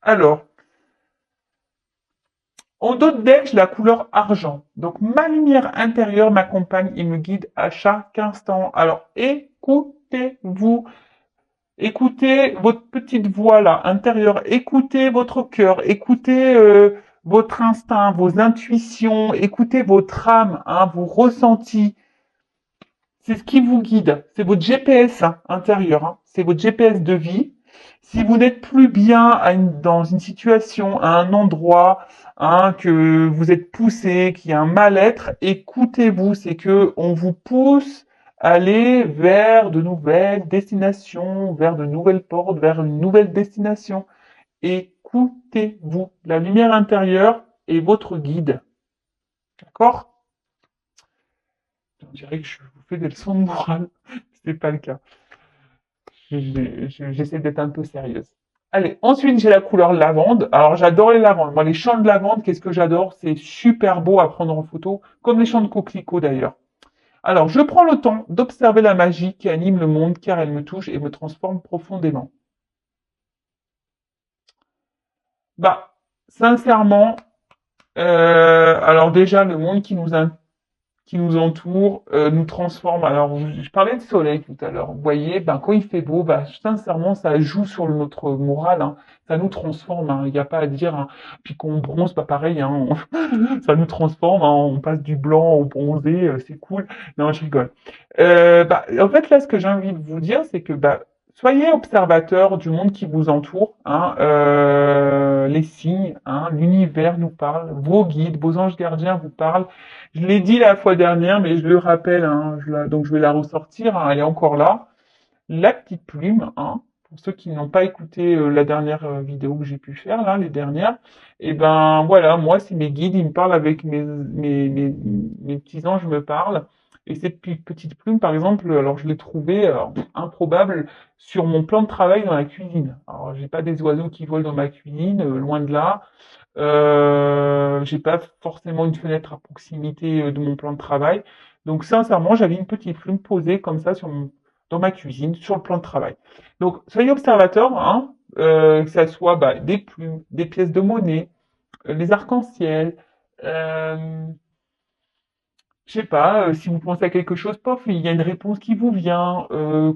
Alors, en dos de deck, j'ai la couleur argent. Donc, ma lumière intérieure m'accompagne et me guide à chaque instant. Alors, écoutez-vous. Écoutez votre petite voix là, intérieure. Écoutez votre cœur. Écoutez votre instinct, vos intuitions. Écoutez votre âme, hein, vos ressentis. C'est ce qui vous guide. C'est votre GPS hein, intérieur. Hein. C'est votre GPS de vie. Si vous n'êtes plus bien dans une situation, à un endroit, hein, que vous êtes poussé, qu'il y a un mal-être, écoutez-vous. C'est que on vous pousse à aller vers de nouvelles destinations, vers de nouvelles portes, vers une nouvelle destination. Écoutez-vous. La lumière intérieure est votre guide. D'accord? On dirait que je vous fais des leçons de morale. C'est pas le cas. J'essaie d'être un peu sérieuse. Allez, ensuite j'ai la couleur lavande. Alors j'adore les lavandes. Moi les champs de lavande, qu'est-ce que j'adore? C'est super beau à prendre en photo, comme les champs de coquelicots d'ailleurs. Alors je prends le temps d'observer la magie qui anime le monde car elle me touche et me transforme profondément. Bah, sincèrement, alors déjà le monde qui nous entoure nous transforme. Alors, je parlais de soleil tout à l'heure. Vous voyez, ben, quand il fait beau, ben, sincèrement, ça joue sur notre morale. Hein. Ça nous transforme. Hein. Il n'y a pas à dire. Hein. Puis qu'on bronze, pas pareil. Hein. Ça nous transforme. Hein. On passe du blanc au bronzé. C'est cool. Non, je rigole. Bah, en fait, là, ce que j'ai envie de vous dire, c'est que bah, soyez observateurs du monde qui vous entoure. Hein. Les signes, hein, l'univers nous parle. Vos guides, vos anges gardiens vous parlent. Je l'ai dit la fois dernière, mais je le rappelle, hein, donc je vais la ressortir, hein, elle est encore là. La petite plume, hein, pour ceux qui n'ont pas écouté la dernière vidéo que j'ai pu faire, là, les dernières, et ben voilà, moi, c'est mes guides, ils me parlent avec mes petits anges me parlent. Et cette petite plume, par exemple, alors je l'ai trouvée improbable sur mon plan de travail dans la cuisine. Alors, j'ai pas des oiseaux qui volent dans ma cuisine, loin de là. J'ai pas forcément une fenêtre à proximité de mon plan de travail. Donc sincèrement, j'avais une petite plume posée comme ça dans ma cuisine, sur le plan de travail. Donc soyez observateurs, hein, que ça soit bah, des plumes, des pièces de monnaie, les arcs-en-ciel. Euh, je sais pas, si vous pensez à quelque chose, pof, il y a une réponse qui vous vient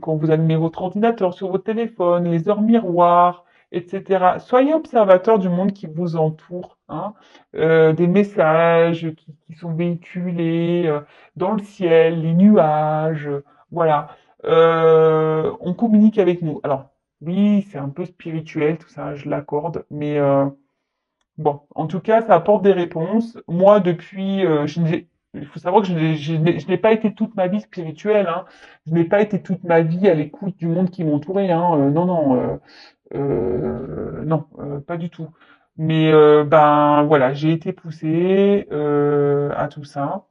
quand vous allumez votre ordinateur sur votre téléphone, les heures miroirs, etc. Soyez observateur du monde qui vous entoure, hein, des messages qui sont véhiculés dans le ciel, les nuages, voilà. On communique avec nous. Alors, oui, c'est un peu spirituel, tout ça, je l'accorde, mais bon, en tout cas, ça apporte des réponses. Moi, depuis, il faut savoir que je n'ai pas été toute ma vie spirituelle. Hein. Je n'ai pas été toute ma vie à l'écoute du monde qui m'entourait. Hein. Non, non, non, pas du tout. Mais ben voilà, j'ai été poussé à tout ça.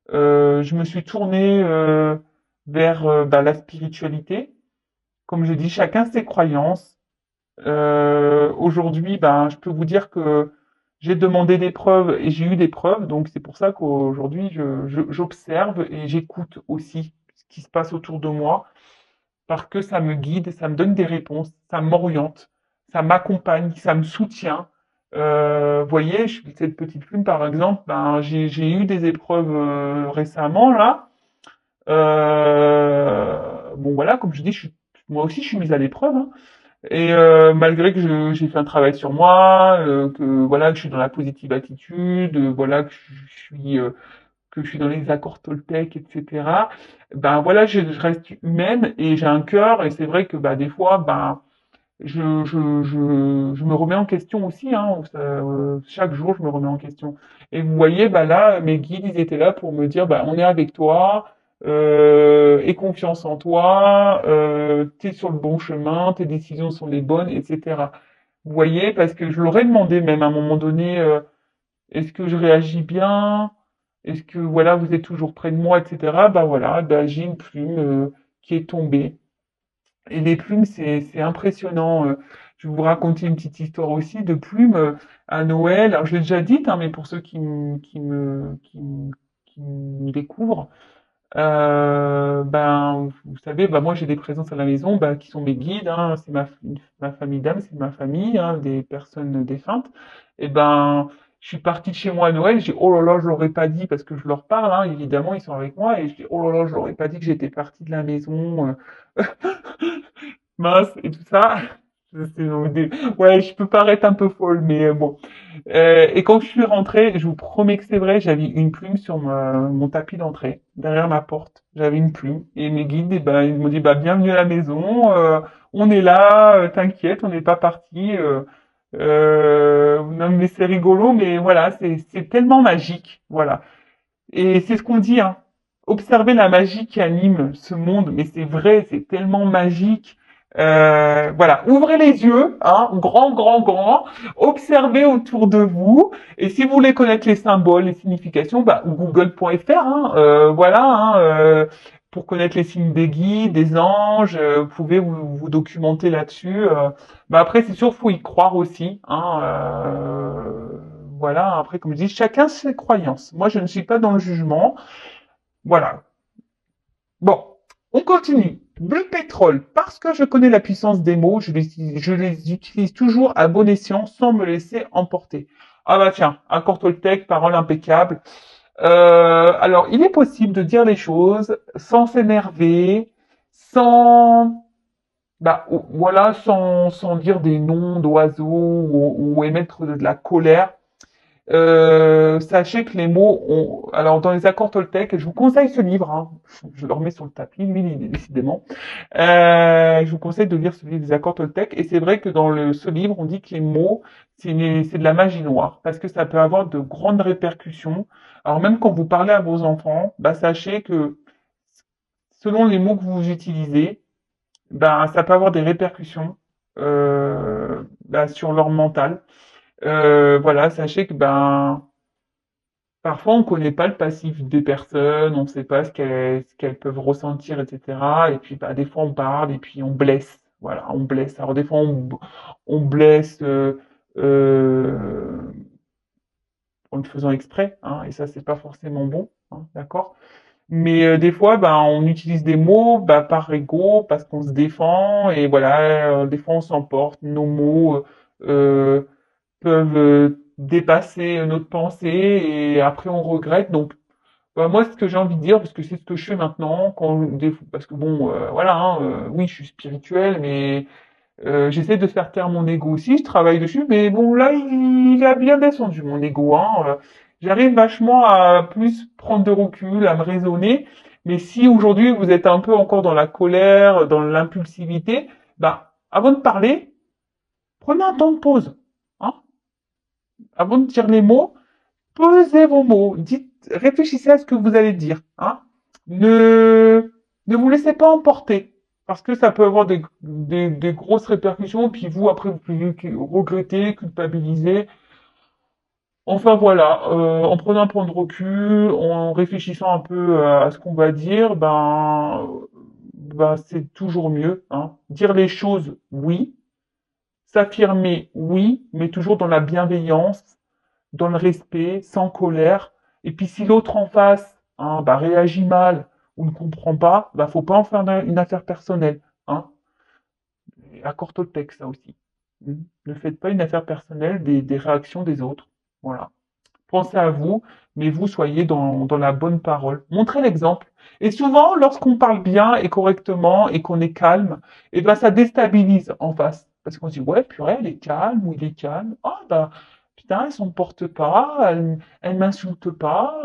Je me suis tourné vers ben, la spiritualité. Comme je dis, chacun ses croyances. Aujourd'hui, ben, je peux vous dire que j'ai demandé des preuves et j'ai eu des preuves, donc c'est pour ça qu'aujourd'hui, j'observe et j'écoute aussi ce qui se passe autour de moi, parce que ça me guide, ça me donne des réponses, ça m'oriente, ça m'accompagne, ça me soutient. Vous voyez, cette petite plume, par exemple, ben, j'ai eu des épreuves récemment, là. Bon, voilà, comme je dis, moi aussi, je suis mise à l'épreuve. Hein. Et malgré que j'ai fait un travail sur moi, que voilà que je suis dans la positive attitude, voilà que je suis dans les accords Toltec, etc. Ben voilà, je reste humaine et j'ai un cœur et c'est vrai que bah des fois ben je me remets en question aussi. Hein, chaque jour je me remets en question. Et vous voyez bah là mes guides ils étaient là pour me dire bah on est avec toi. Aie confiance en toi, t'es sur le bon chemin, tes décisions sont les bonnes, etc. Vous voyez, parce que je leur ai demandé même à un moment donné, est-ce que je réagis bien? Est-ce que voilà, vous êtes toujours près de moi, etc. Bah voilà, bah, j'ai une plume qui est tombée. Et les plumes, c'est impressionnant. Je vais vous raconter une petite histoire aussi de plumes à Noël. Alors je l'ai déjà dite, hein, mais pour ceux qui me découvrent, Ben, vous savez, ben, moi j'ai des présences à la maison ben, qui sont mes guides, hein, c'est ma famille d'âme, c'est ma famille, hein, des personnes défuntes. Et ben, je suis partie de chez moi à Noël, j'ai oh là là, je l'aurais pas dit parce que je leur parle, hein, évidemment, ils sont avec moi, et je dis oh là là, je l'aurais pas dit que j'étais partie de la maison. Mince et tout ça. Ouais, je peux paraître un peu folle, mais bon. Et quand je suis rentrée, je vous promets que c'est vrai, j'avais une plume sur mon tapis d'entrée, derrière ma porte. J'avais une plume. Et mes guides, eh ben, ils m'ont dit, bah, bienvenue à la maison, on est là, t'inquiète, on n'est pas parti. Non, mais c'est rigolo, mais voilà, c'est tellement magique. Voilà. Et c'est ce qu'on dit, hein. Observez la magie qui anime ce monde, mais c'est vrai, c'est tellement magique. Voilà, ouvrez les yeux, hein, grand, grand, grand, observez autour de vous, et si vous voulez connaître les symboles, les significations, bah, google.fr, hein, voilà, hein, pour connaître les signes des guides, des anges, vous pouvez vous documenter là-dessus. Bah après, c'est sûr, faut y croire aussi, hein, voilà, après, comme je dis, chacun ses croyances. Moi, je ne suis pas dans le jugement. Voilà. Bon, on continue. Bleu pétrole, parce que je connais la puissance des mots, je les utilise toujours à bon escient sans me laisser emporter. Ah bah tiens, accord Toltec, parole impeccable. Alors, il est possible de dire les choses sans s'énerver, sans, bah, voilà, sans dire des noms d'oiseaux ou émettre de la colère. Sachez que les mots ont... Alors, dans les accords Toltec, je vous conseille ce livre, hein. Je le remets sur le tapis, lui, décidément. Je vous conseille de lire ce livre des accords Toltec. Et c'est vrai que dans ce livre, on dit que les mots, c'est de la magie noire, parce que ça peut avoir de grandes répercussions. Alors, même quand vous parlez à vos enfants, bah, sachez que selon les mots que vous utilisez, bah, ça peut avoir des répercussions bah, sur leur mental. Voilà, sachez que ben parfois on connaît pas le passif des personnes, on sait pas ce qu'elles peuvent ressentir, etc. Et puis bah des fois on parle et puis on blesse. Voilà, on blesse. Alors des fois on blesse euh, en le faisant exprès, hein, et ça c'est pas forcément bon, hein, d'accord? Mais des fois, ben, on utilise des mots bah, par ego, parce qu'on se défend, et voilà, des fois on s'emporte, nos mots peuvent dépasser notre pensée et après on regrette. Donc, bah, moi, ce que j'ai envie de dire, parce que c'est ce que je fais maintenant, parce que bon, voilà, hein, oui, je suis spirituel, mais j'essaie de faire taire mon ego aussi, je travaille dessus, mais bon, là, il a bien descendu mon ego, hein. J'arrive vachement à plus prendre de recul, à me raisonner. Mais si aujourd'hui vous êtes un peu encore dans la colère, dans l'impulsivité, bah, avant de parler, prenez un temps de pause. Hein. Avant de dire les mots, posez vos mots. Réfléchissez à ce que vous allez dire. Hein. Ne, ne vous laissez pas emporter. Parce que ça peut avoir des grosses répercussions, puis vous, après, vous pouvez regretter, culpabiliser. Enfin voilà, en prenant un point de recul, en réfléchissant un peu à ce qu'on va dire, ben c'est toujours mieux. Hein. Dire les choses, oui. S'affirmer, oui, mais toujours dans la bienveillance, dans le respect, sans colère. Et puis si l'autre en face hein, bah, réagit mal ou ne comprend pas, bah faut pas en faire une affaire personnelle. Hein. Accorde le texte, ça aussi. Ne faites pas une affaire personnelle des réactions des autres. Voilà. Pensez à vous, mais vous soyez dans la bonne parole. Montrez l'exemple. Et souvent, lorsqu'on parle bien et correctement et qu'on est calme, eh ben, ça déstabilise en face. Parce qu'on se dit, ouais, purée, elle est calme ou il est calme. Ah, bah, putain, elle s'en porte pas, elle m'insulte pas,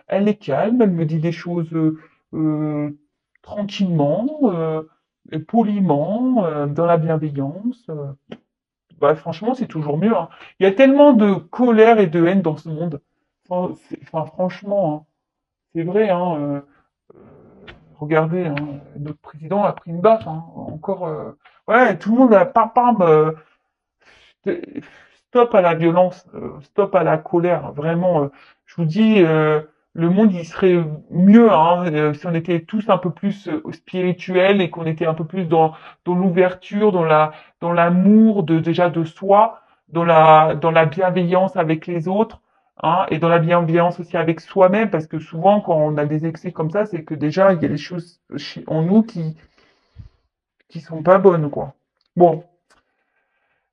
elle est calme, elle me dit des choses euh, tranquillement, et poliment, dans la bienveillance. Bah, franchement, c'est toujours mieux. Hein. Il y a tellement de colère et de haine dans ce monde. Enfin, franchement, hein, c'est vrai. Hein, regardez, hein, notre président a pris une baffe. Hein, encore, ouais, tout le monde a pam pam. Stop à la violence, stop à la colère. Vraiment, je vous dis, le monde il serait mieux hein, si on était tous un peu plus spirituels et qu'on était un peu plus dans l'ouverture, dans l'amour déjà de soi, dans la bienveillance avec les autres. hein, et dans la bienveillance aussi avec soi-même, parce que souvent, quand on a des excès comme ça, c'est que déjà, il y a des choses en nous qui sont pas bonnes, quoi. Bon.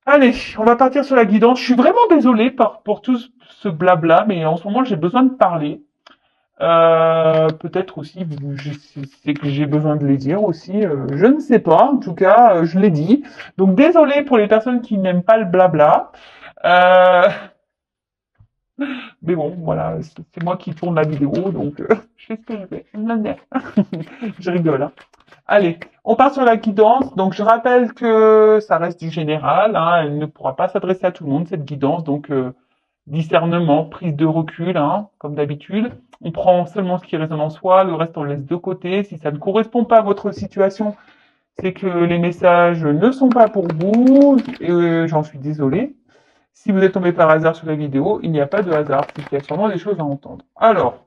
Allez, on va partir sur la guidance. Je suis vraiment désolée pour tout ce blabla, mais en ce moment, j'ai besoin de parler. Peut-être aussi, c'est que j'ai besoin de les dire aussi. Je ne sais pas. En tout cas, je l'ai dit. Donc, désolé pour les personnes qui n'aiment pas le blabla. Euh, mais bon, voilà, c'est moi qui tourne la vidéo, donc je fais ce que je fais. Je rigole, hein. Allez, on part sur la guidance. Donc, je rappelle que ça reste du général, hein, elle ne pourra pas s'adresser à tout le monde, cette guidance. Donc, discernement, prise de recul, hein, comme d'habitude. On prend seulement ce qui résonne en soi, le reste on laisse de côté. Si ça ne correspond pas à votre situation, c'est que les messages ne sont pas pour vous, et j'en suis désolé. Si vous êtes tombé par hasard sur la vidéo, il n'y a pas de hasard, c'est qu'il y a sûrement des choses à entendre. Alors,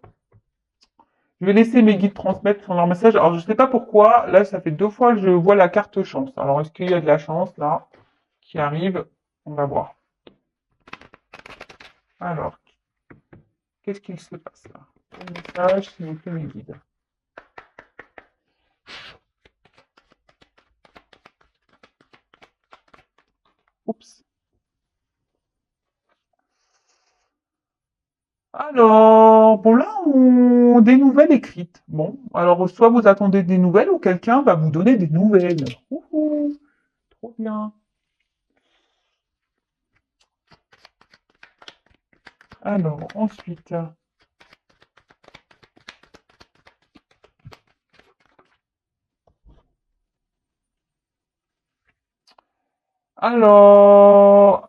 je vais laisser mes guides transmettre leur message. Alors, je ne sais pas pourquoi, là, ça fait 2 fois que je vois la carte chance. Alors, est-ce qu'il y a de la chance, là, qui arrive? On va voir. Alors, qu'est-ce qu'il se passe, là? Quel message, s'il vous plaît, mes guides? Oups. Alors, bon, là, des nouvelles écrites. Bon, alors, soit vous attendez des nouvelles, ou quelqu'un va vous donner des nouvelles. Ouhou, trop bien. Alors, ensuite... Alors,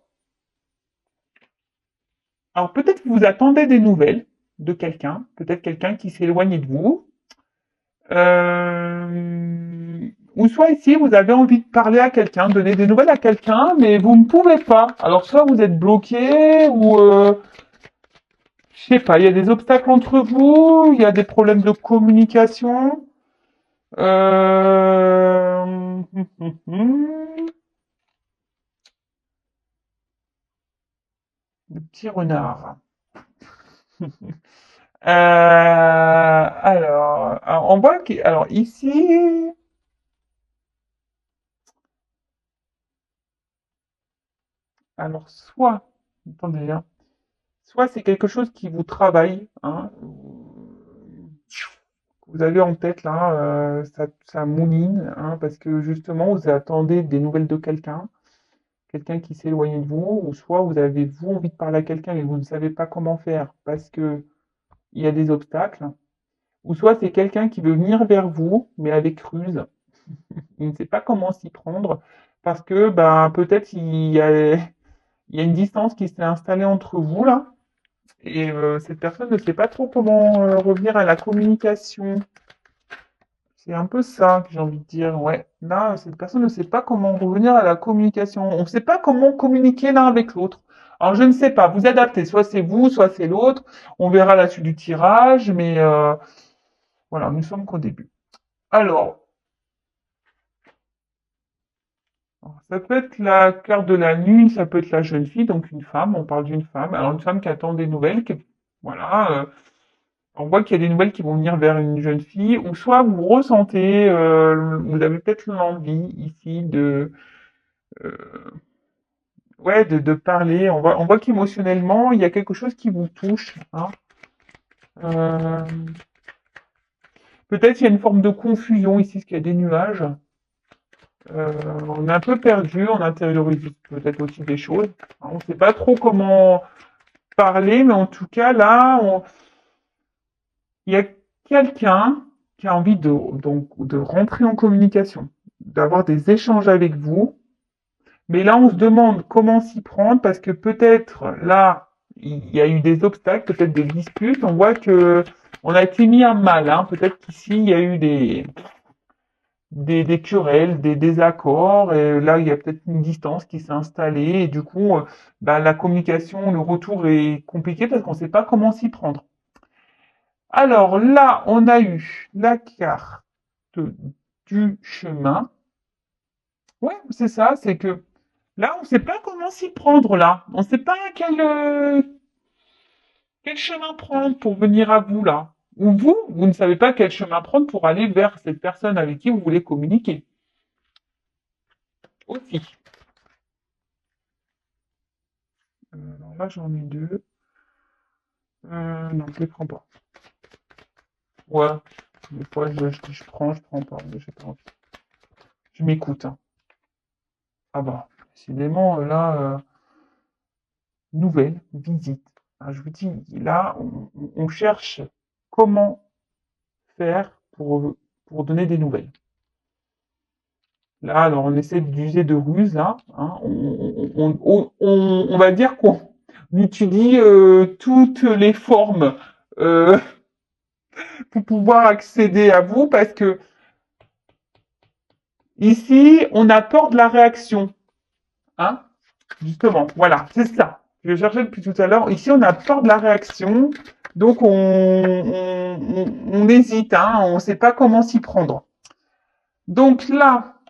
peut-être que vous attendez des nouvelles de quelqu'un, peut-être quelqu'un qui s'est éloigné de vous, ou soit ici vous avez envie de parler à quelqu'un, donner des nouvelles à quelqu'un, mais vous ne pouvez pas. Alors soit vous êtes bloqué, ou je sais pas, il y a des obstacles entre vous, il y a des problèmes de communication. Euh... Le petit renard. Alors, on voit que, alors ici, alors soit, attendez, hein, soit c'est quelque chose qui vous travaille, hein, vous avez en tête là, ça mouline, hein, parce que justement vous attendez des nouvelles de quelqu'un, quelqu'un qui s'est éloigné de vous, ou soit vous avez vous envie de parler à quelqu'un mais vous ne savez pas comment faire parce que il y a des obstacles, ou soit c'est quelqu'un qui veut venir vers vous mais avec ruse. Il ne sait pas comment s'y prendre parce que ben, peut-être il y a une distance qui s'est installée entre vous là et cette personne ne sait pas trop comment revenir à la communication. C'est un peu ça que j'ai envie de dire. Ouais, là, cette personne ne sait pas comment revenir à la communication. On ne sait pas comment communiquer l'un avec l'autre. Alors, je ne sais pas, vous adaptez, soit c'est vous, soit c'est l'autre. On verra la suite du tirage, mais voilà, nous sommes qu'au début. Alors, ça peut être la carte de la lune, ça peut être la jeune fille, donc une femme, on parle d'une femme. Alors une femme qui attend des nouvelles, voilà, on voit qu'il y a des nouvelles qui vont venir vers une jeune fille, ou soit vous ressentez, vous avez peut-être l'envie ici euh, ouais, de parler. On voit qu'émotionnellement, il y a quelque chose qui vous touche, hein. Euh, peut-être il y a une forme de confusion ici, parce qu'il y a des nuages. On est un peu perdu, on intériorise peut-être aussi des choses. On ne sait pas trop comment parler, mais en tout cas, là, il y a quelqu'un qui a envie donc, de rentrer en communication, d'avoir des échanges avec vous. Mais là, on se demande comment s'y prendre parce que peut-être là, il y a eu des obstacles, peut-être des disputes. On voit que on a été mis à mal, hein. Peut-être qu'ici, il y a eu des querelles, des désaccords, et là il y a peut-être une distance qui s'est installée, et du coup, bah, la communication, le retour est compliqué parce qu'on ne sait pas comment s'y prendre. Alors là, on a eu la carte du chemin. Ouais, c'est ça, c'est que là, on ne sait pas comment s'y prendre là. On ne sait pas quel, Quel chemin prendre pour venir à vous là? Ou vous ne savez pas quel chemin prendre pour aller vers cette personne avec qui vous voulez communiquer. Aussi. Alors là, j'en ai deux. Non, je les prends pas. Ouais. Des fois, je prends pas. Mais j'ai pas envie. Je m'écoute, hein. Ah bah, décidément, là, nouvelle visite. Ah, je vous dis, là, on cherche comment faire pour donner des nouvelles. Là, alors, on essaie d'user de ruses, là. Hein. On va dire qu'on utilise toutes les formes euh, pour pouvoir accéder à vous parce que ici, on a peur de la réaction. Hein. Justement, voilà, c'est ça. Je cherchais depuis tout à l'heure. Ici, on a peur de la réaction, donc on hésite, hein, on ne sait pas comment s'y prendre. Donc là,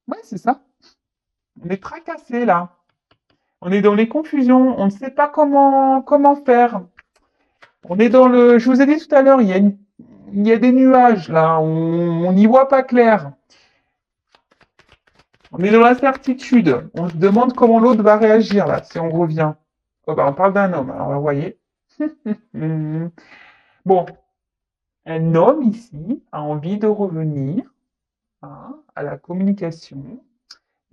ouais, c'est ça. On est tracassé là. On est dans les confusions. On ne sait pas comment faire. On est dans le. Je vous ai dit tout à l'heure, il y a des nuages là. On n'y voit pas clair. On est dans l'incertitude. On se demande comment l'autre va réagir là si on revient. Oh, bah, on parle d'un homme. Alors, vous voyez. Bon, un homme ici a envie de revenir, hein, à la communication,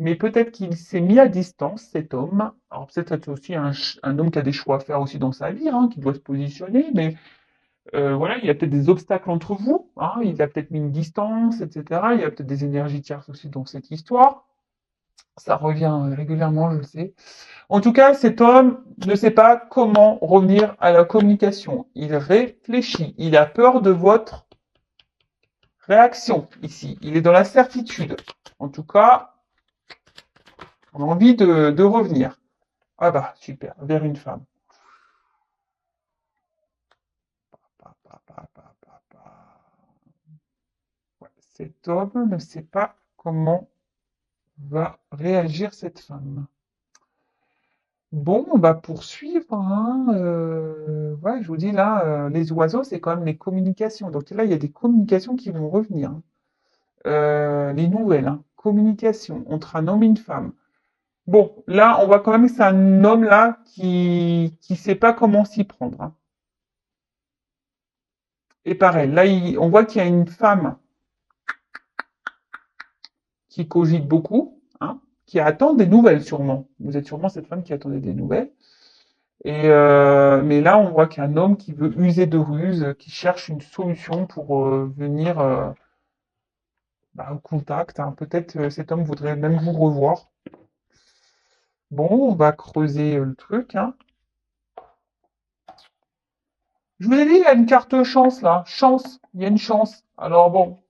mais peut-être qu'il s'est mis à distance, cet homme. Alors peut-être c'est aussi un homme qui a des choix à faire aussi dans sa vie, hein, qui doit se positionner, mais voilà, il y a peut-être des obstacles entre vous, hein, il a peut-être mis une distance, etc. Il y a peut-être des énergies tierces aussi dans cette histoire. Ça revient régulièrement, je le sais. En tout cas, cet homme ne sait pas comment revenir à la communication. Il réfléchit. Il a peur de votre réaction ici. Il est dans la certitude. En tout cas, on a envie de revenir. Ah bah, super, vers une femme. Pa, pa, pa, pa, pa, pa. Ouais, cet homme ne sait pas comment va réagir cette femme. Bon, on va poursuivre. Hein, ouais, je vous dis là, les oiseaux, c'est quand même les communications. Donc là, il y a des communications qui vont revenir. Hein. Les nouvelles, hein. Communication entre un homme et une femme. Bon, là, on voit quand même que c'est un homme là qui sait pas comment s'y prendre. Hein. Et pareil, là, on voit qu'il y a une femme qui cogite beaucoup, hein, qui attend des nouvelles sûrement. Vous êtes sûrement cette femme qui attendait des nouvelles. Et mais là, on voit qu'il y a un homme qui veut user de ruse, qui cherche une solution pour venir bah, au contact. Hein. Peut-être cet homme voudrait même vous revoir. Bon, on va creuser le truc. Hein. Je vous ai dit, il y a une carte chance là. Chance, il y a une chance. Alors bon,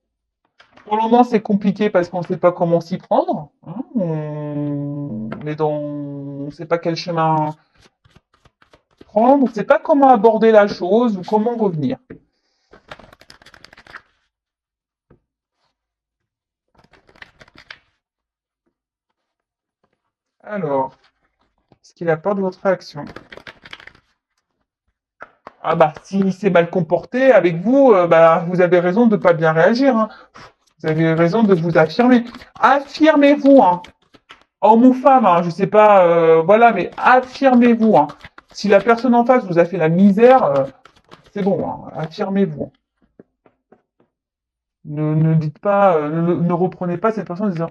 pour le moment, c'est compliqué parce qu'on ne sait pas comment s'y prendre. Hein. On ne sait pas quel chemin prendre. On ne sait pas comment aborder la chose ou comment revenir. Alors, ce qu'il apporte votre réaction. Ah bah, s'il s'est mal comporté avec vous, bah, vous avez raison de ne pas bien réagir. Hein. Vous avez raison de vous affirmer. Affirmez-vous, hein. Homme ou femme, hein, je sais pas, voilà, mais affirmez-vous. Hein. Si la personne en face vous a fait la misère, c'est bon, hein, affirmez-vous. Ne dites pas, ne reprenez pas cette personne en disant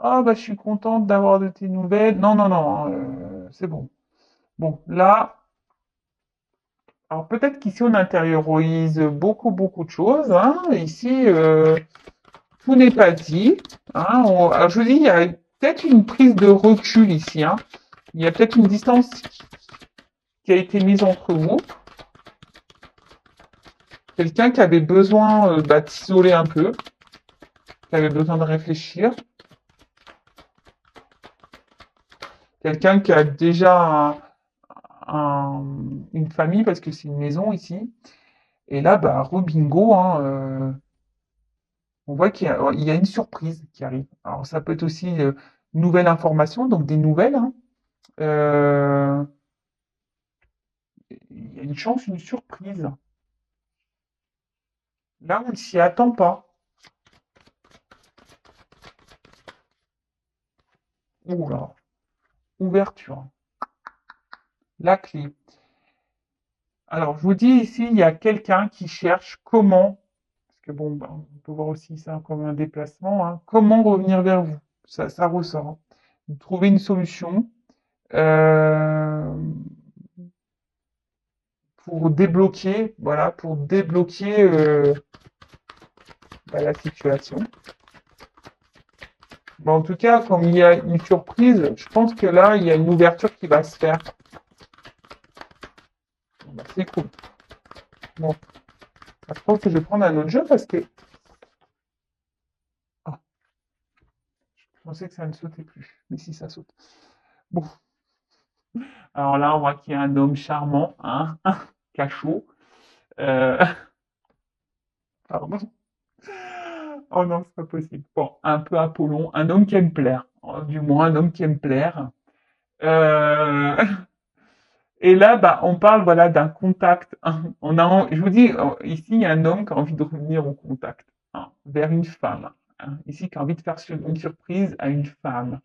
ah bah je suis contente d'avoir de tes nouvelles. Non, non, non, c'est bon. Bon, là, alors peut-être qu'ici on intériorise beaucoup de choses. Hein. Ici, tout n'est pas dit. Hein. Alors je vous dis, il y a peut-être une prise de recul ici. Hein. Il y a peut-être une distance qui a été mise entre vous. Quelqu'un qui avait besoin bah, de s'isoler un peu, qui avait besoin de réfléchir. Quelqu'un qui a déjà une famille, parce que c'est une maison ici. Et là, bah, rebingo, hein, on voit qu'il y a une surprise qui arrive. Alors, ça peut être aussi une nouvelle information, donc des nouvelles. Hein. Euh, il y a une chance, une surprise. Là, on ne s'y attend pas. Oula, ouverture. La clé. Alors, je vous dis ici, il y a quelqu'un qui cherche comment, parce que bon, ben, on peut voir aussi ça comme un déplacement, hein, comment revenir vers vous. Ça ressort, hein. Vous trouvez une solution euh, pour débloquer, voilà, pour débloquer bah, la situation. Bon, en tout cas, comme il y a une surprise, je pense que là, il y a une ouverture qui va se faire. Bon, bah, c'est cool. Bon, bah, je pense que je vais prendre un autre jeu parce que ah, je pensais que ça ne sautait plus. Mais si, ça saute. Bon, alors là, on voit qu'il y a un homme charmant, hein, cachot. Euh, pardon. Oh non, c'est pas possible. Bon, un peu Apollon, un homme qui aime plaire. Du moins, un homme qui aime plaire. Euh, Et là, bah, on parle voilà d'un contact, hein. Je vous dis, ici, il y a un homme qui a envie de revenir au contact, hein, vers une femme, hein. Ici, qui a envie de faire une surprise à une femme.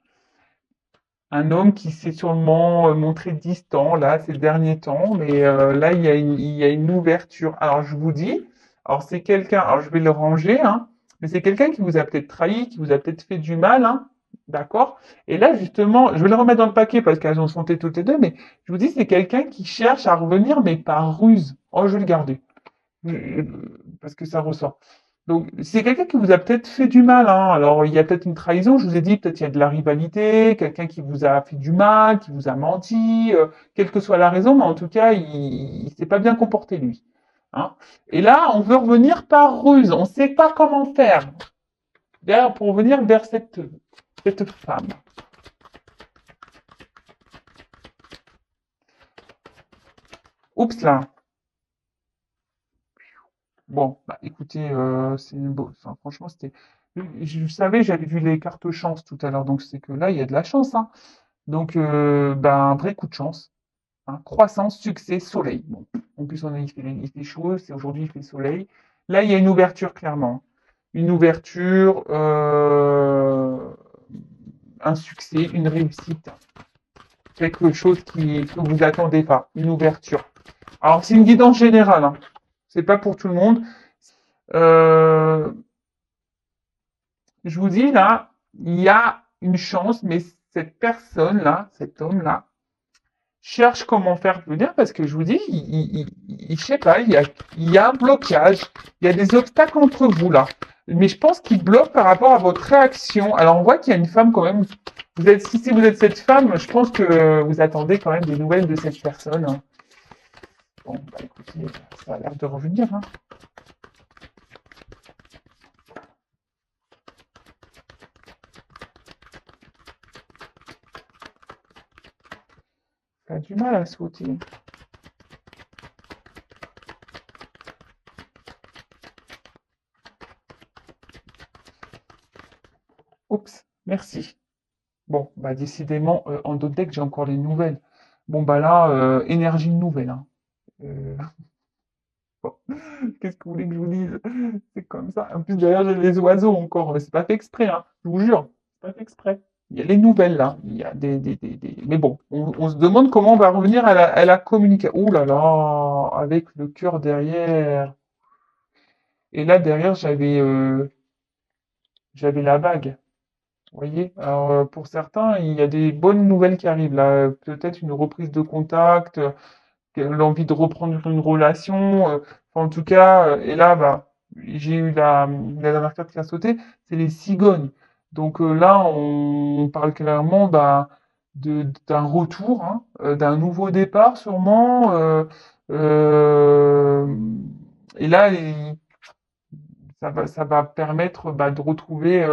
Un homme qui s'est sûrement montré distant là ces derniers temps, mais là il y a une ouverture. Alors je vous dis, alors c'est quelqu'un, alors je vais le ranger, hein, mais c'est quelqu'un qui vous a peut-être trahi, qui vous a peut-être fait du mal, hein, d'accord? Et là justement, je vais le remettre dans le paquet parce qu'elles ont santé toutes les deux, mais je vous dis c'est quelqu'un qui cherche à revenir mais par ruse. Oh je vais le garder parce que ça ressort. Donc, c'est quelqu'un qui vous a peut-être fait du mal, hein. Alors, il y a peut-être une trahison, je vous ai dit, peut-être il y a de la rivalité, quelqu'un qui vous a fait du mal, qui vous a menti, quelle que soit la raison, mais en tout cas, il s'est pas bien comporté, lui. Hein. Et là, on veut revenir par ruse, on ne sait pas comment faire pour revenir vers cette femme. Oups là. Bon, bah écoutez, c'est beau. Enfin, franchement, c'était. Je savais, j'avais vu les cartes chance tout à l'heure, donc c'est que là, il y a de la chance, hein. Donc, bah, un vrai coup de chance, hein. Croissance, succès, soleil. Bon, en plus, il fait chaud, c'est aujourd'hui, il fait soleil. Là, il y a une ouverture, clairement. Une ouverture, un succès, une réussite. Quelque chose que vous attendez pas. Une ouverture. Alors, c'est une guidance générale, hein. C'est pas pour tout le monde. Euh, je vous dis, là, il y a une chance, mais cette personne-là, cet homme-là, cherche comment faire plus bien parce que je vous dis, je sais pas, il y a un blocage, il y a des obstacles entre vous là. Mais je pense qu'il bloque par rapport à votre réaction. Alors on voit qu'il y a une femme quand même. Si vous êtes cette femme, je pense que vous attendez quand même des nouvelles de cette personne, hein. Bon, bah écoutez, ça a l'air de revenir, hein. Ça a du mal à sauter. Oups, merci. Bon, bah décidément, en d'autres decks, j'ai encore les nouvelles. Bon, bah là, énergie nouvelle, hein. Euh, bon. Qu'est-ce que vous voulez que je vous dise? C'est comme ça. En plus, derrière, j'ai les oiseaux encore. Mais c'est pas fait exprès, hein. Je vous jure. C'est pas fait exprès. Il y a les nouvelles, là. Il y a Mais bon, on se demande comment on va revenir à la communication. Ouh là là, avec le cœur derrière. Et là, derrière, j'avais la bague. Vous voyez? Alors, pour certains, il y a des bonnes nouvelles qui arrivent, là. Peut-être une reprise de contact, l'envie de reprendre une relation. Enfin, en tout cas, et là, bah, j'ai eu la dernière carte qui a sauté, c'est les cigognes. Donc là, on parle clairement bah, d'un retour, hein, d'un nouveau départ sûrement. Euh, et là, ça va permettre bah, de retrouver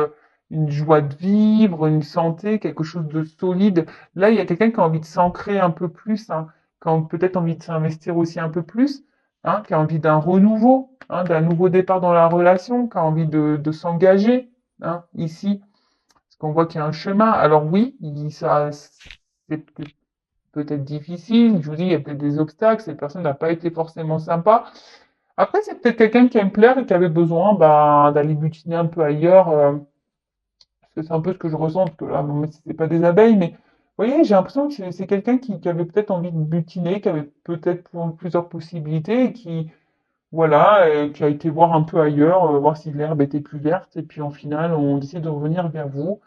une joie de vivre, une santé, quelque chose de solide. Là, il y a quelqu'un qui a envie de s'ancrer un peu plus, hein, qui a peut-être envie de s'investir aussi un peu plus, hein, qui a envie d'un renouveau, hein, d'un nouveau départ dans la relation, qui a envie de s'engager, hein, ici, parce qu'on voit qu'il y a un chemin. Alors oui, ça, c'est peut-être difficile. Je vous dis, il y a peut-être des obstacles. Cette personne n'a pas été forcément sympa. Après, c'est peut-être quelqu'un qui aime plaire et qui avait besoin d'aller butiner un peu ailleurs. Parce que c'est un peu ce que je ressens, parce que là, bon, c'est pas des abeilles, mais vous voyez, j'ai l'impression que c'est quelqu'un qui avait peut-être envie de butiner, qui avait peut-être plusieurs possibilités, et qui, voilà, qui a été voir un peu ailleurs, voir si l'herbe était plus verte, et puis en final, on décide de revenir vers vous.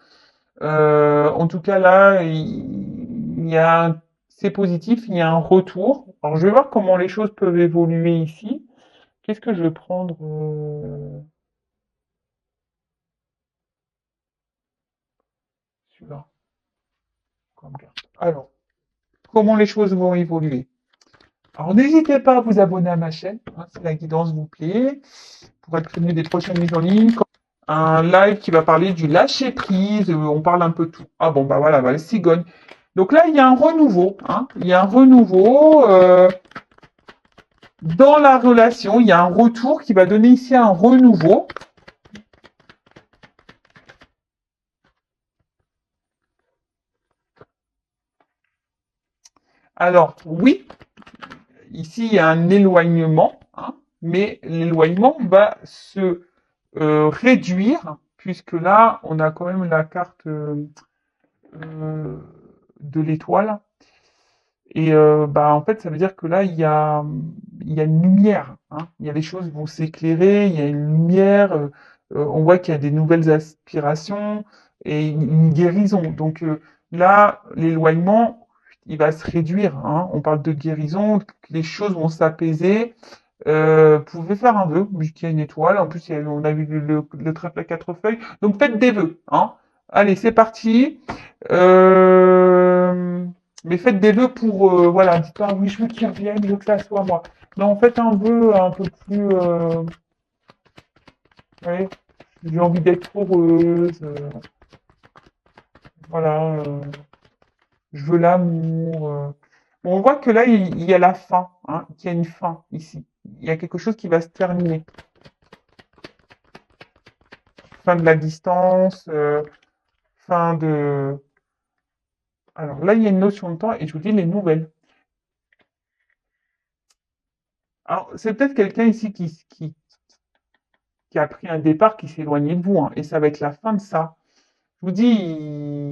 En tout cas, là, il y a c'est positif, il y a un retour. Alors, je vais voir comment les choses peuvent évoluer ici. Qu'est-ce que je vais prendre celui-là comme carte. Alors, comment les choses vont évoluer? Alors, n'hésitez pas à vous abonner à ma chaîne, hein, si la guidance vous plaît, pour être prévenu des prochaines mises en ligne. Un live qui va parler du lâcher prise, on parle un peu de tout. Ah bon, bah voilà, bah, les cigognes. Donc là, il y a un renouveau, hein, il y a un renouveau dans la relation, il y a un retour qui va donner ici un renouveau. Alors, oui, ici, il y a un éloignement, hein, mais l'éloignement va se réduire, puisque là, on a quand même la carte de l'étoile. Et bah, en fait, ça veut dire que là, il y a une lumière. Hein. Il y a les choses vont s'éclairer, il y a une lumière. On voit qu'il y a des nouvelles aspirations et une guérison. Donc là, l'éloignement, il va se réduire. Hein. On parle de guérison, les choses vont s'apaiser. Vous pouvez faire un vœu, vu qu'il y a une étoile. En plus, on a vu le trèfle à quatre feuilles. Donc faites des vœux. Hein. Allez, c'est parti. Euh, mais faites des vœux pour, voilà, dites pas, oui, je veux qu'il revienne, je veux que ça soit moi. Non, faites un vœu un peu plus, ouais, j'ai envie d'être heureuse, voilà, je veux l'amour. Bon, on voit que là, il y a la fin, hein, qu'il y a une fin ici. Il y a quelque chose qui va se terminer. Fin de la distance, fin de... Alors là, il y a une notion de temps et je vous dis les nouvelles. Alors, c'est peut-être quelqu'un ici qui a pris un départ, qui s'est éloigné de vous, hein, et ça va être la fin de ça. Je vous dis,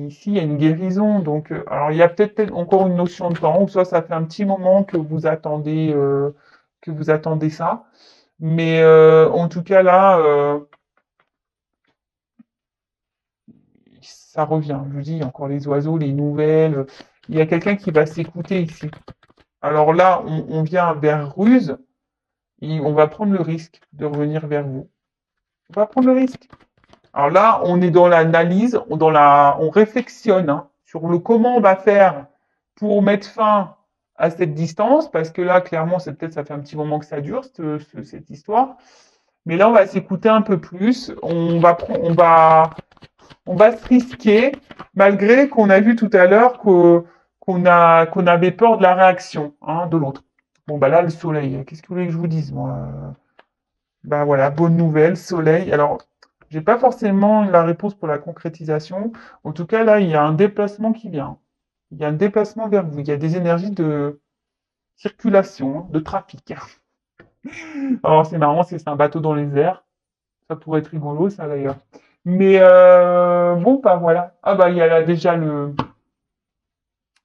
ici, il y a une guérison, donc, alors il y a peut-être encore une notion de temps, ou soit ça fait un petit moment que vous attendez ça, mais en tout cas là, ça revient. Je vous dis, encore les oiseaux, les nouvelles. Il y a quelqu'un qui va s'écouter ici. Alors là, on vient vers Ruse, et on va prendre le risque de revenir vers vous. On va prendre le risque. Alors là, on est dans l'analyse, on réflexionne hein, sur le comment on va faire pour mettre fin à cette distance, parce que là, clairement, c'est peut-être ça fait un petit moment que ça dure cette histoire. Mais là, on va s'écouter un peu plus. On va se risquer, malgré qu'on a vu tout à l'heure qu'on avait peur de la réaction hein, de l'autre. Bon bah là, le soleil. Qu'est-ce que vous voulez que je vous dise moi? Bah voilà, bonne nouvelle, soleil. Alors, j'ai pas forcément la réponse pour la concrétisation. En tout cas, là, il y a un déplacement qui vient. Il y a un déplacement vers vous. Il y a des énergies de circulation, de trafic. Alors, c'est marrant, c'est un bateau dans les airs. Ça pourrait être rigolo, ça d'ailleurs. Mais bon, bah voilà. Ah bah il y a là déjà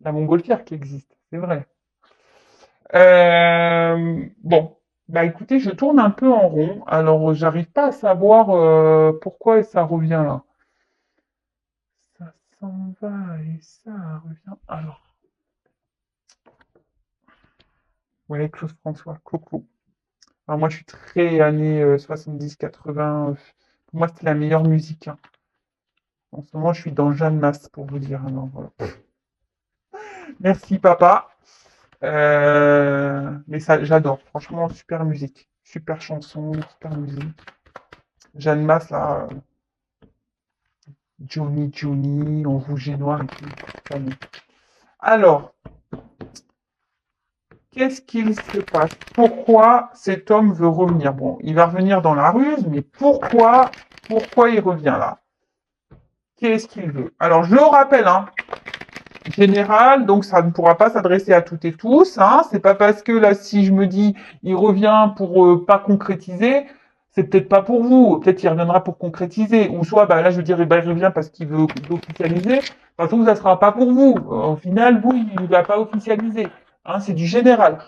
la montgolfière qui existe, c'est vrai. Bon, bah écoutez, je tourne un peu en rond. Alors, j'arrive pas à savoir pourquoi ça revient là. Ça s'en va et ça revient. Alors, ouais, Claude François, Coco. Alors moi, je suis très années 70-80. Pour moi, c'était la meilleure musique. Hein. En ce moment, je suis dans Jeanne Masse, pour vous dire. Alors, voilà. Merci, papa. Mais ça, j'adore. Franchement, super musique. Super chanson, super musique. Jeanne Masse, là, Johnny Johnny, en rouge et noir et tout. Alors, qu'est-ce qu'il se passe? Pourquoi cet homme veut revenir? Bon, il va revenir dans la ruse, mais pourquoi il revient là? Qu'est-ce qu'il veut? Alors, je le rappelle, hein, général, donc ça ne pourra pas s'adresser à toutes et tous. Hein. C'est pas parce que là, si je me dis, il revient pour pas concrétiser, c'est peut-être pas pour vous. Peut-être qu'il reviendra pour concrétiser. Ou soit, bah, là, je dirais, bah, il revient parce qu'il veut officialiser. De toute façon, ça sera pas pour vous. Au final, vous, il va pas officialiser. Hein, c'est du général.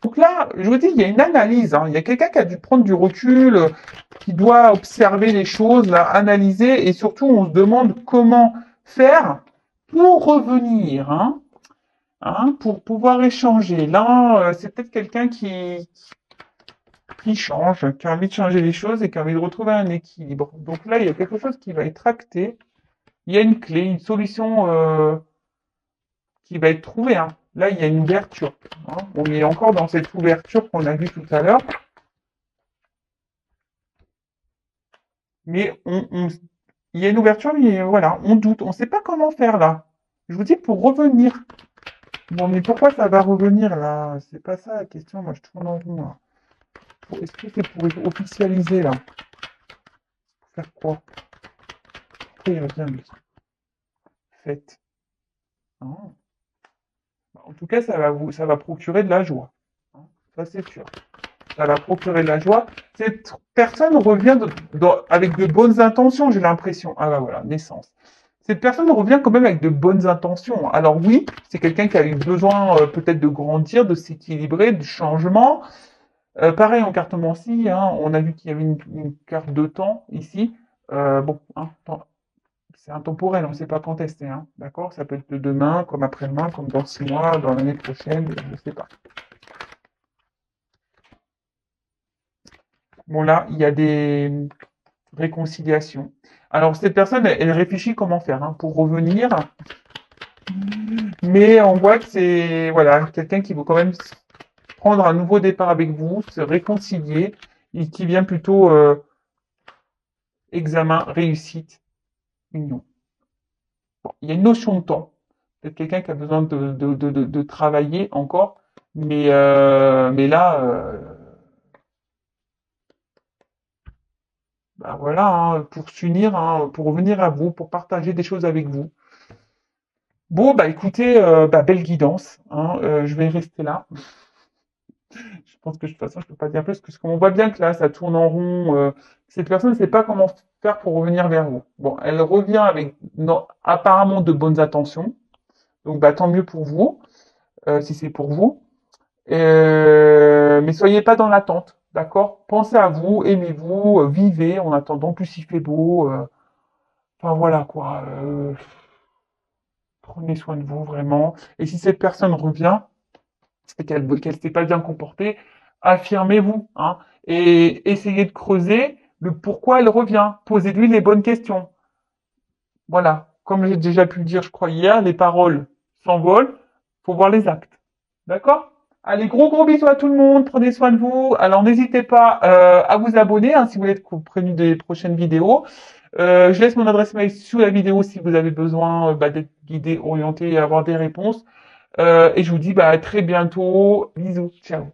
Donc là, je vous dis, il y a une analyse. Hein. Il y a quelqu'un qui a dû prendre du recul, qui doit observer les choses, là, analyser, et surtout, on se demande comment faire pour revenir, hein, pour pouvoir échanger. Là, c'est peut-être quelqu'un qui change, qui a envie de changer les choses et qui a envie de retrouver un équilibre. Donc là, il y a quelque chose qui va être acté. Il y a une clé, une solution qui va être trouvée. Hein. Là, il y a une ouverture. Hein. On est encore dans cette ouverture qu'on a vue tout à l'heure. Mais il y a une ouverture, mais voilà, on doute. On ne sait pas comment faire là. Je vous dis pour revenir. Bon, mais pourquoi ça va revenir là? C'est pas ça la question. Moi, je tourne en rond là. Est-ce que c'est pour officialiser là? Pour faire quoi? Pourquoi il revient lui? Faites. Hein. En tout cas, ça va procurer de la joie. Hein. Ça, c'est sûr. Ça va procurer de la joie. Cette personne revient avec de bonnes intentions, j'ai l'impression. Ah bah voilà, naissance. Cette personne revient quand même avec de bonnes intentions. Alors oui, c'est quelqu'un qui a eu besoin peut-être de grandir, de s'équilibrer, de changement. Pareil en carte Mancy, hein, on a vu qu'il y avait une carte de temps ici. Bon, hein, c'est intemporel, on ne sait pas quand tester. Hein, d'accord? Ça peut être demain, comme après-demain, comme dans 6 mois, dans l'année prochaine, je ne sais pas. Bon là, il y a des réconciliations. Alors cette personne, elle réfléchit comment faire hein, pour revenir, mais on voit que c'est voilà quelqu'un qui veut quand même prendre un nouveau départ avec vous, se réconcilier, et qui vient plutôt examen, réussite, union. Bon, il y a une notion de temps. Peut-être quelqu'un qui a besoin de travailler encore, mais là, bah voilà, hein, pour s'unir, hein, pour revenir à vous, pour partager des choses avec vous. Bon, bah écoutez, bah, belle guidance. Hein, je vais rester là. Je pense que de toute façon, je peux pas dire plus, parce qu'on voit bien que là, ça tourne en rond. Cette personne ne sait pas comment faire pour revenir vers vous. Bon, elle revient avec non, apparemment de bonnes intentions. Donc, bah, tant mieux pour vous, si c'est pour vous. Mais soyez pas dans l'attente, d'accord? Pensez à vous, aimez-vous, vivez en attendant. En plus, il fait beau. Enfin, voilà, quoi. Prenez soin de vous, vraiment. Et si cette personne revient, et qu'elle s'est pas bien comportée, affirmez-vous, hein, et essayez de creuser le pourquoi elle revient. Posez-lui les bonnes questions. Voilà. Comme j'ai déjà pu le dire, je crois, hier, les paroles s'envolent, faut voir les actes. D'accord? Allez, gros gros bisous à tout le monde, prenez soin de vous. Alors n'hésitez pas à vous abonner hein, si vous voulez être prévenu des prochaines vidéos. Je laisse mon adresse mail sous la vidéo si vous avez besoin bah, d'être guidé, orienté et avoir des réponses. Et je vous dis bah, à très bientôt. Bisous, ciao.